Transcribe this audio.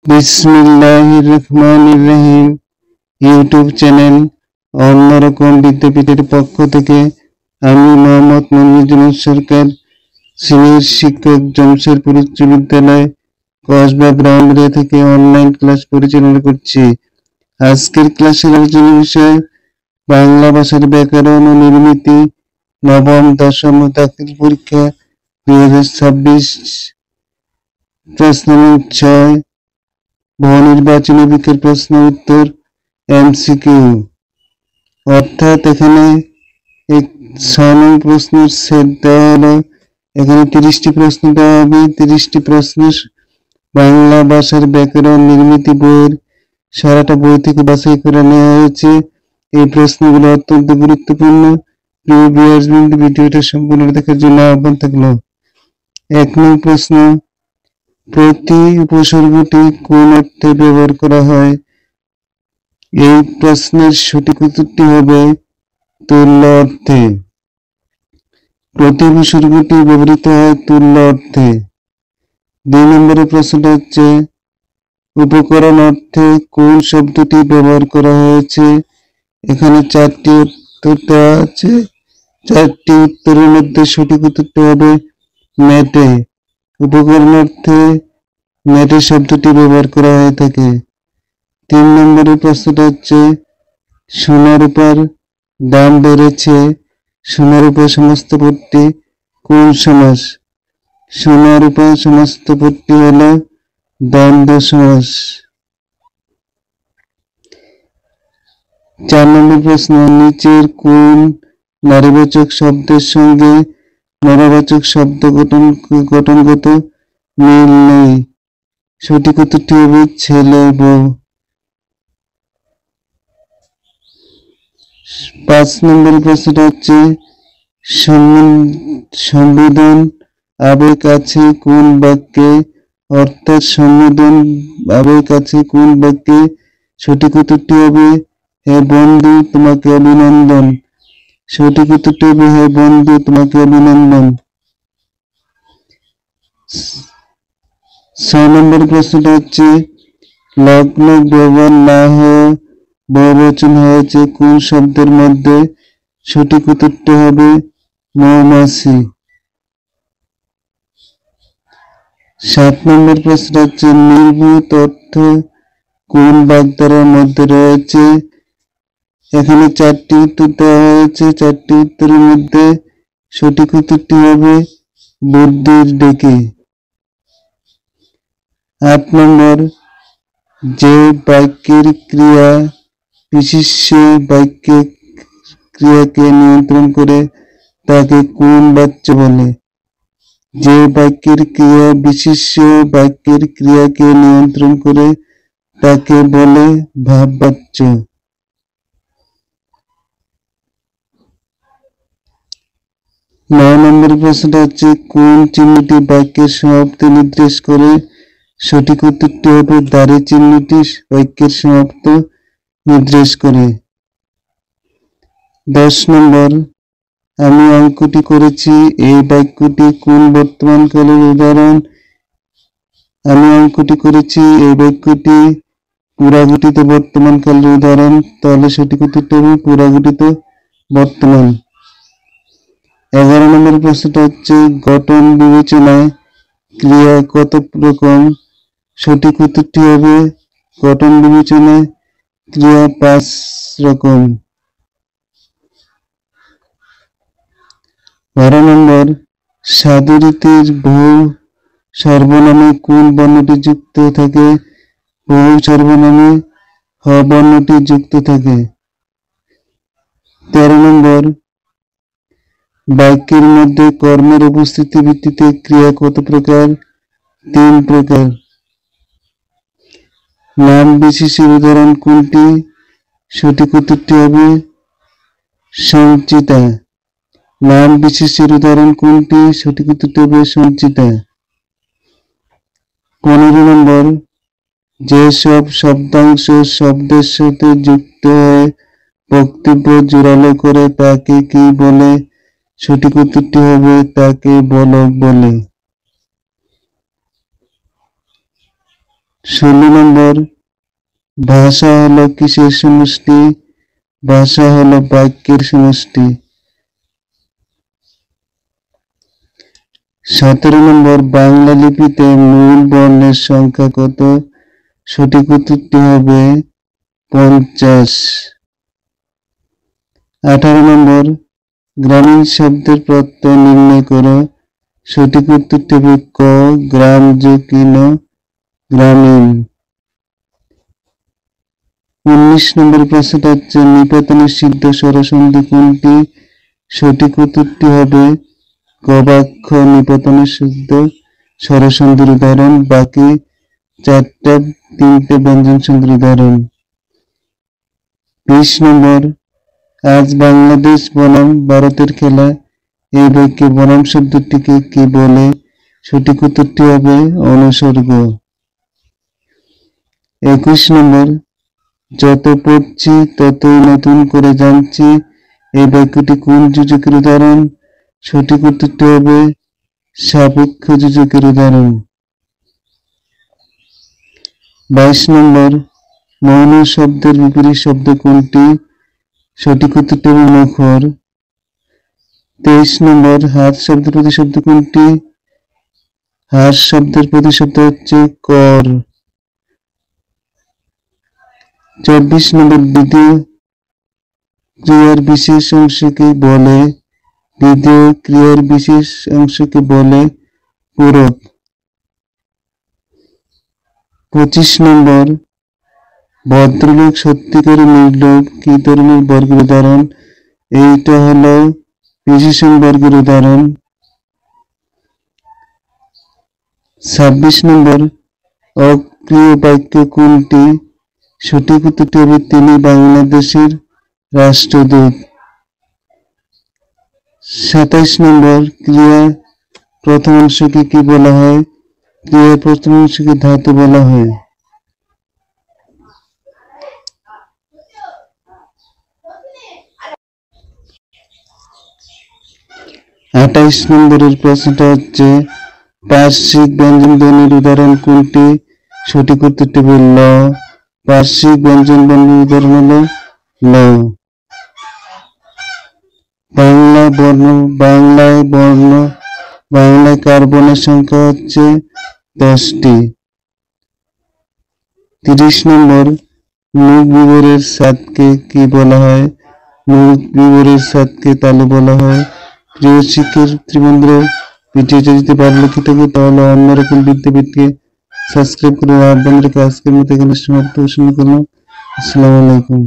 বিসমিল্লাহির রহমানির রহিম YouTube channel অন্যরকম বিদ্যাপীঠের পক্ষ থেকে আমি মোহাম্মদ মনিরুজ্জামান সরকার সিনিয়র শিক্ষক জমশেদপুর উচ্চ বিদ্যালয় কসবা ব্রাউন্ডারি থেকে অনলাইন ক্লাস পরিচালনা করছি। আজকের ক্লাসের আলোচনার বিষয় বাংলা ভাষার ব্যাকরণ ও নির্মিতি, নবম দশম দাখিল পরীক্ষা 2026, প্রশ্ন 6, বহুনির্বাচনী বিকের প্রশ্ন উত্তর এমসিকিউ। অর্থাৎ এখানে 6 নং প্রশ্নের সেট দেওয়া হলো। এখানে 30টি প্রশ্ন দেওয়া হবে। 30টি প্রশ্নের বাংলা ভাষার ব্যাকরণ নির্মিতি বইয়ের সারাটা বই থেকে বাছাই করে নেওয়া হয়েছে। এই প্রশ্নগুলো অত্যন্ত গুরুত্বপূর্ণ। প্রিয় ভিউয়ার্স, ভিডিওটা সম্পূর্ণ দেখার জন্য আহ্বান থাকলো। 1 নং প্রশ্ন, প্রতি উপসর্গটি কোন অর্থে ব্যবহার করা হয়? এই প্রশ্নের সঠিক উত্তরটি হবে তুল্য অর্থে। প্রতি উপসর্গটি ব্যবহৃত হয় তুল্য অর্থে। 2 নম্বরের প্রশ্নটা হচ্ছে, উপকরণ অর্থে কোন শব্দটি ব্যবহার করা হয়েছে? এখানে 4টি উত্তর দেওয়া আছে। 4টি উত্তরের মধ্যে সঠিক উত্তরটি হবে মেটে। উপকরণ অর্থে মেটে শব্দটি ব্যবহার করা হয়ে থাকে। 3 নম্বরের প্রশ্নটা হচ্ছে, সোনার উপর দাম বেড়েছে। সোনার উপর সমস্ত পদটি কোন সমাস? সোনার উপর সমস্ত পদটি হলো দ্বন্দ্ব সমাস। 4 নম্বর প্রশ্ন, নিচের কোন নারীবাচক শব্দের সঙ্গে নরবাচক শব্দ গঠনগত মিল নেই? সঠিক উত্তরটি হবে ছেলে বউ। 5 নম্বর প্রশ্নটা হচ্ছে, সম্বোধন আবেগ আছে কোন বাক্যে? অর্থাৎ সম্বোধন আবেগ আছে কোন বাক্যে? সঠিক উত্তরটি হবে হে বন্ধু তোমাকে অভিনন্দন। সঠিক উত্তরটি হবে হে বন্ধু তোমাকে অভিনন্দন। 6 নম্বর প্রশ্নটা হচ্ছে, লগ্ন ব্যবহার না হয়ে বহুবচন হয়েছে কোন শব্দের মধ্যে? সঠিক উত্তরটি হবে মৌমাছি। 7 নম্বর প্রশ্নটা হচ্ছে, নির্ভূত অর্থ কোন বাগধারার মধ্যে রয়েছে? এখানে 4টি উত্তর দেওয়া হয়েছে। 4টি উত্তরের মধ্যে সঠিক উত্তরটি হবে বুদ্ধির ডেকে। 8 নম্বর, যে বাক্যের ক্রিয়া বিশেষ্য বাক্যের ক্রিয়াকে নিয়ন্ত্রণ করে তাকে কোন বাচ্য বলে? যে বাক্যের ক্রিয়া বিশেষ্য বাক্যের ক্রিয়াকে নিয়ন্ত্রণ করে তাকে বলে ভাববাচ্য। 9 নম্বর প্রশ্নটা হচ্ছে, কোন চিহ্নটি বাক্যের সমাপ্তি নির্দেশ করে? সঠিক উত্তরটি হবে দাড়ি চিহ্নটি বাক্যের সমাপ্ত নির্দেশ করে। 10 নম্বর, আমি অঙ্কটি করেছি এই বাক্যটি কোন বর্তমান কালের উদাহরণ? আমি অঙ্কটি করেছি এই বাক্যটি পুরাগঠিত বর্তমান কালের উদাহরণ। তাহলে সঠিক উত্তরটি হবে পুরাগঠিত বর্তমান। 11 নম্বর প্রশ্নটা হচ্ছে, গঠন বিবেচনায় ক্রিয়া কত রকম? সঠিক উত্তরটি হবে গঠন বিবেচনায় ক্রিয়া 5 রকম। 12 নম্বর, সাধুরীতির বহু সর্বনামে কোন বর্ণটি যুক্ত থাকে? বহু সর্বনামে হ বর্ণটি যুক্ত থাকে। 13 নম্বর, বাক্যের মধ্যে কর্মের উপস্থিতি ভিত্তিতে ক্রিয়া কত প্রকার? 3 প্রকার। নাম বিশেষের উদাহরণ কোনটি? সঠিক উত্তরটি হবে সঞ্চিতা। নাম বিশেষের উদাহরণ কোনটি? সঠিক উত্তরটি হবে সঞ্চিতা। 15 নম্বর, যেসব শব্দাংশ শব্দের সাথে যুক্ত হয়ে বক্তব্য জোরালো করে তাকে কি বলে? সঠিক উত্তরটি হবে তাকে বলক বলে। 16 নম্বর, ভাষা হলো কিসের সমষ্টি? ভাষা হলো বাক্যের সমষ্টি। 17 নম্বর, বাংলা লিপিতে মূল বর্ণের সংখ্যা কত? সঠিক উত্তরটি হবে 50। 18 নম্বর, গ্রামীণ শব্দের প্রত্যয় নির্ণয় করো। সঠিক উত্তরটি হবে ক, গ্রাম যোগ ইন, গ্রামীণ। 19 নম্বর প্রশ্নটা হচ্ছে নিপাতনে সিদ্ধ স্বরসন্ধি কোনটি? সঠিক উত্তরটি হবে গবাক্ষ নিপাতনে সিদ্ধ স্বরসন্ধির উদাহরণ, বাকি 3টে ব্যঞ্জন সন্ধির উদাহরণ। 20 নম্বর, আজ বাংলাদেশ বনাম ভারতের খেলা, এই বাক্যে বনাম শব্দটিকে কি বলে? সঠিক উত্তরটি হবে অনুসর্গ। 21 নম্বর, যত পড়ছি ততই নতুন করে জানছি, এই বাক্যটি কোন যোজকের উদাহরণ? সঠিক উত্তরটি হবে সাপেক্ষ যোজকের উদাহরণ। 22 নম্বর, মৌন শব্দের বিপরীত শব্দ কোনটি? সঠিক উত্তরটি হবে মুখর। 23 নম্বর, হাত শব্দের প্রতিশব্দ কোনটি? হাস শব্দের প্রতিশব্দ হচ্ছে কর। 24 নম্বর, দ্বিতীয় ক্রিয়ার বিশেষ অংশকে বলে? দ্বিতীয় ক্রিয়ার বিশেষ অংশকে বলে পূরক। 25 নম্বর, ভদ্রলোক সত্যিকারের নির্লোভ কি ধরনের বর্গের উদাহরণ? এইটা হলো বিশেষণ বর্গের উদাহরণ। 26 নম্বর, অক্রিয় বাক্য কোনটি? সঠিক উত্তরটি হবে তিনি বাংলাদেশের রাষ্ট্রদূত। 27 নম্বর, ক্রিয়া প্রথম অংশকে কি বলা হয়? ক্রিয়ার প্রথম অংশকে ধাতু বলা হয়। 28 নম্বরের প্রশ্নটা হচ্ছে পার্শ্বিক ব্যঞ্জন ধ্বনির উদাহরণ কোনটি? সঠিক উত্তরটি হবে ল। পার্শ্বিক ব্যঞ্জন ধ্বনির উদাহরণ হলো ল। বাংলায় কার্বনের সংখ্যা হচ্ছে 10টি। 30 নম্বর, মুখ বিবরের ছাদকে কি বলা হয়? মুখ বিবরের ছাদকে তালু বলা হয়। প্রিয় শিক্ষার্থীবৃন্দ, ভিডিওটি যদি ভালো লেগে থাকে তাহলে অন্যরকম বিদ্যাপীঠকে সাবস্ক্রাইব করে আহ্বান রেখে আজকের মতো এখানে সমাপ্ত ঘোষণা করলাম। আসসালামু আলাইকুম।